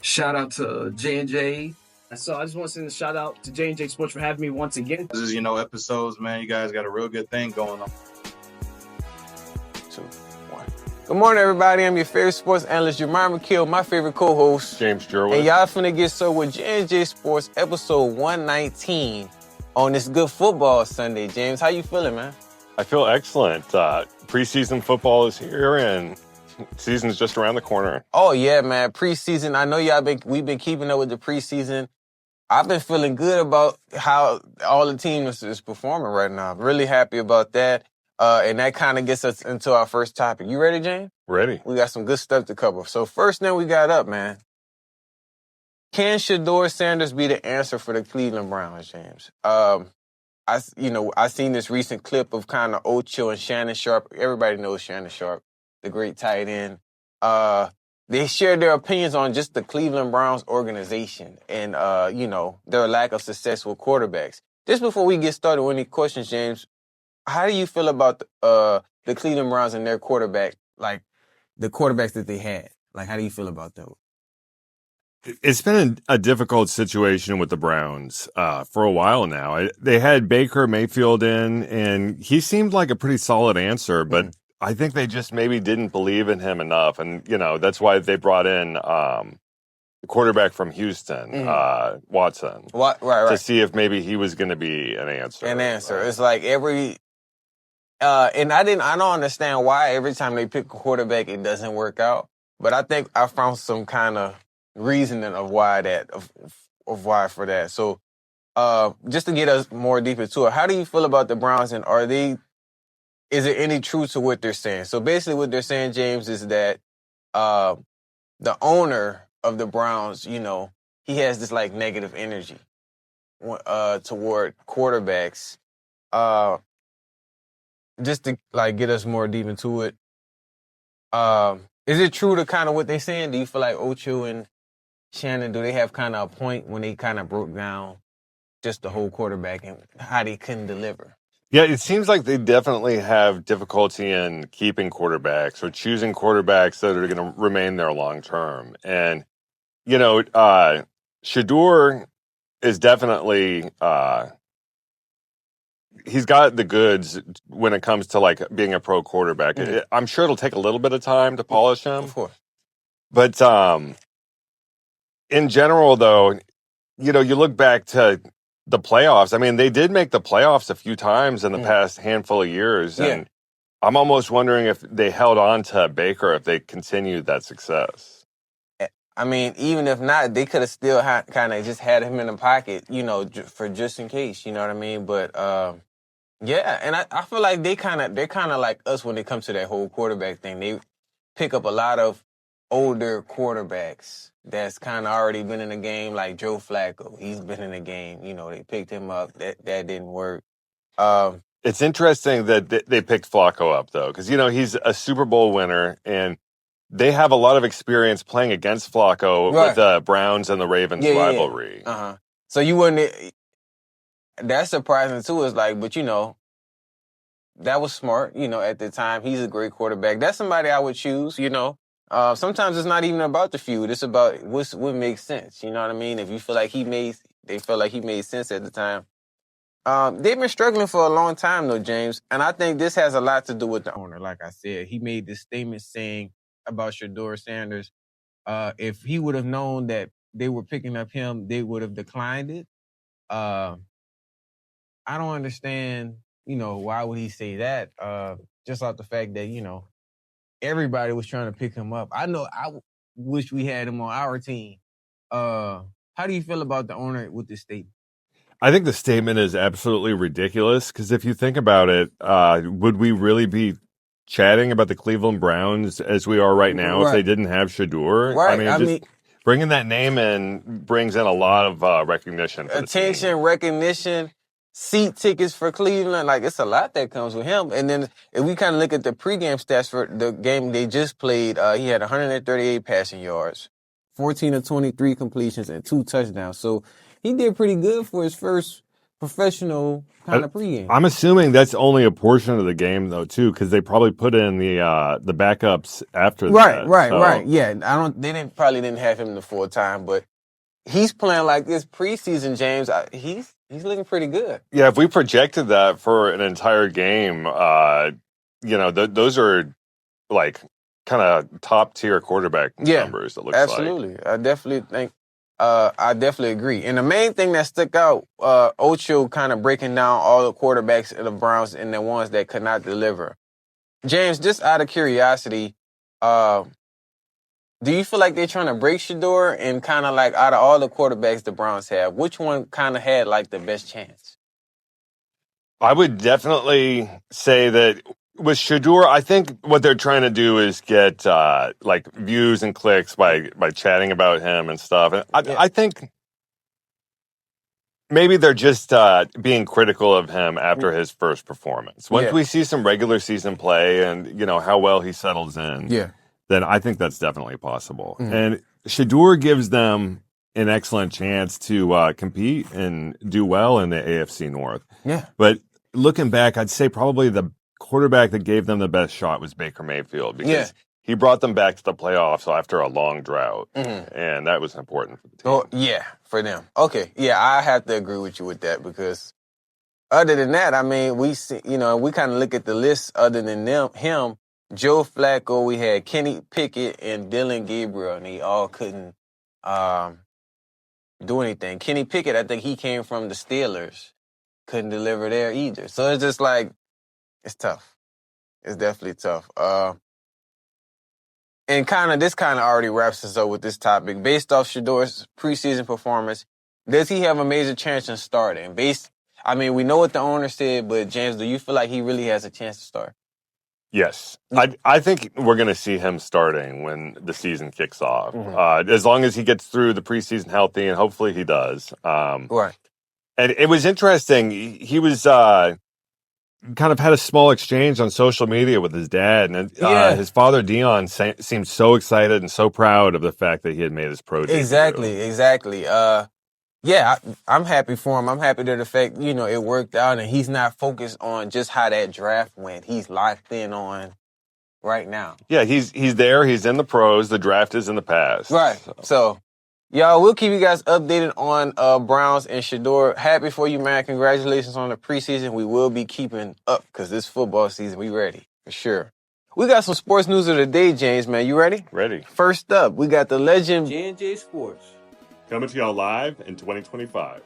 Shout out to J&J. So I just want to send a shout out to J&J Sports for having me once again. This is, episodes, man. You guys got a real good thing going on. 2, 1. Good morning, everybody. I'm your favorite sports analyst, Jemima McKill, my favorite co-host, James Jerwood. And y'all finna get so with J&J Sports, episode 119 on this good football Sunday. James, how you feeling, man? I feel excellent. Preseason football is here, and season's just around the corner. Oh yeah, man. Preseason. I know we've been keeping up with the preseason. I've been feeling good about how all the teams is performing right now. I'm really happy about that. And that kind of gets us into our first topic. You ready, James? Ready. We got some good stuff to cover. So first thing we got up, man. Can Shedeur Sanders be the answer for the Cleveland Browns, James? I seen this recent clip of kind of Ocho and Shannon Sharp. Everybody knows Shannon Sharp, the great tight end. They shared their opinions on just the Cleveland Browns organization and, their lack of success with quarterbacks. Just before we get started with any questions, James, how do you feel about the Cleveland Browns and their quarterback, like the quarterbacks that they had? Like, how do you feel about them? It's been a difficult situation with the Browns for a while now. They had Baker Mayfield in, and he seemed like a pretty solid answer, but I think they just maybe didn't believe in him enough. And, that's why they brought in the quarterback from Houston, Watson, Right. to see if maybe he was going to be an answer. It's like and I don't understand why every time they pick a quarterback, it doesn't work out. But I think I found some kind of reasoning of why for that. So, just to get us more deep into it, how do you feel about the Browns, and is there any truth to what they're saying? So basically what they're saying, James, is that the owner of the Browns, he has this like negative energy toward quarterbacks. Just to like get us more deep into it, is it true to kind of what they're saying? Do you feel like Ocho and Shannon, do they have kind of a point when they kind of broke down just the whole quarterback and how they couldn't deliver? Yeah, it seems like they definitely have difficulty in keeping quarterbacks or choosing quarterbacks that are going to remain there long term. And, Shedeur is definitely, he's got the goods when it comes to like being a pro quarterback. Mm-hmm. I'm sure it'll take a little bit of time to polish him. Of course. But in general, though, you look back to the playoffs. I mean, they did make the playoffs a few times in the past handful of years. Yeah. And I'm almost wondering if they held on to Baker, if they continued that success. I mean, even if not, they could have still kind of just had him in the pocket, for just in case, you know what I mean? But, yeah, and I feel like they're kind of like us when it comes to that whole quarterback thing. They pick up a lot of older quarterbacks that's kind of already been in the game, like Joe Flacco. He's been in the game. They picked him up. That didn't work. It's interesting that they picked Flacco up, though, because, he's a Super Bowl winner, and they have a lot of experience playing against Flacco with the Browns and the Ravens rivalry. Yeah. Uh-huh. So you wouldn't... That's surprising, too. It's like, but, that was smart, at the time. He's a great quarterback. That's somebody I would choose, Sometimes it's not even about the feud. It's about what makes sense. You know what I mean? If you feel like they felt like he made sense at the time. They've been struggling for a long time, though, James. And I think this has a lot to do with the owner. Like I said, he made this statement saying about Shedeur Sanders. If he would have known that they were picking up him, they would have declined it. I don't understand, why would he say that? Just off the fact that, everybody was trying to pick him up. I know I wish we had him on our team. How do you feel about the owner with this statement? I think the statement is absolutely ridiculous because if you think about it, would we really be chatting about the Cleveland Browns as we are right now if they didn't have Shedeur? Right. I mean, bringing that name in brings in a lot of recognition. Attention, recognition, seat tickets for Cleveland. Like, it's a lot that comes with him. And then if we kind of look at the pregame stats for the game they just played, he had 138 passing yards, 14 of 23 completions, and 2 touchdowns. So he did pretty good for his first professional kind of pregame. I'm assuming that's only a portion of the game though, too, because they probably put in the backups after that. Right. Yeah, they probably didn't have him the full time, but he's playing like this preseason, James. He's looking pretty good. Yeah, if we projected that for an entire game, those are like kind of top tier quarterback numbers. It looks absolutely. I definitely agree. And the main thing that stuck out, Ocho kind of breaking down all the quarterbacks of the Browns and the ones that could not deliver. James, just out of curiosity, do you feel like they're trying to break Shedeur? And kind of like out of all the quarterbacks the Browns have, which one kind of had like the best chance? I would definitely say that with Shedeur, I think what they're trying to do is get like views and clicks by chatting about him and stuff. And I think maybe they're just being critical of him after his first performance. Once we see some regular season play and how well he settles in, then I think that's definitely possible. And Shedeur gives them an excellent chance to compete and do well in the AFC North. Yeah. But looking back, I'd say probably the quarterback that gave them the best shot was Baker Mayfield because he brought them back to the playoffs after a long drought, and that was important for the team. Oh, yeah, for them. Okay, yeah, I have to agree with you with that because other than that, I mean, we see, we kind of look at the list other than him, Joe Flacco, we had Kenny Pickett and Dylan Gabriel, and they all couldn't do anything. Kenny Pickett, I think he came from the Steelers, couldn't deliver there either. So it's just like, it's tough. It's definitely tough. And this kind of already wraps us up with this topic. Based off Shedeur's preseason performance, does he have a major chance in starting? We know what the owner said, but James, do you feel like he really has a chance to start? Yes. I think we're going to see him starting when the season kicks off. As long as he gets through the preseason healthy, and hopefully he does. Right. And it was interesting. He was kind of had a small exchange on social media with his dad, and his father Dion seemed so excited and so proud of the fact that he had made his pro debut. Exactly. I'm happy for him. I'm happy to the fact it worked out, and he's not focused on just how that draft went. He's locked in on right now. Yeah, he's there. He's in the pros. The draft is in the past. Right. So y'all, we'll keep you guys updated on Browns and Shedeur. Happy for you, man. Congratulations on the preseason. We will be keeping up because this football season, we ready for sure. We got some sports news of the day, James, man. You ready? Ready. First up, we got the legend J&J Sports. Coming to y'all live in 2025.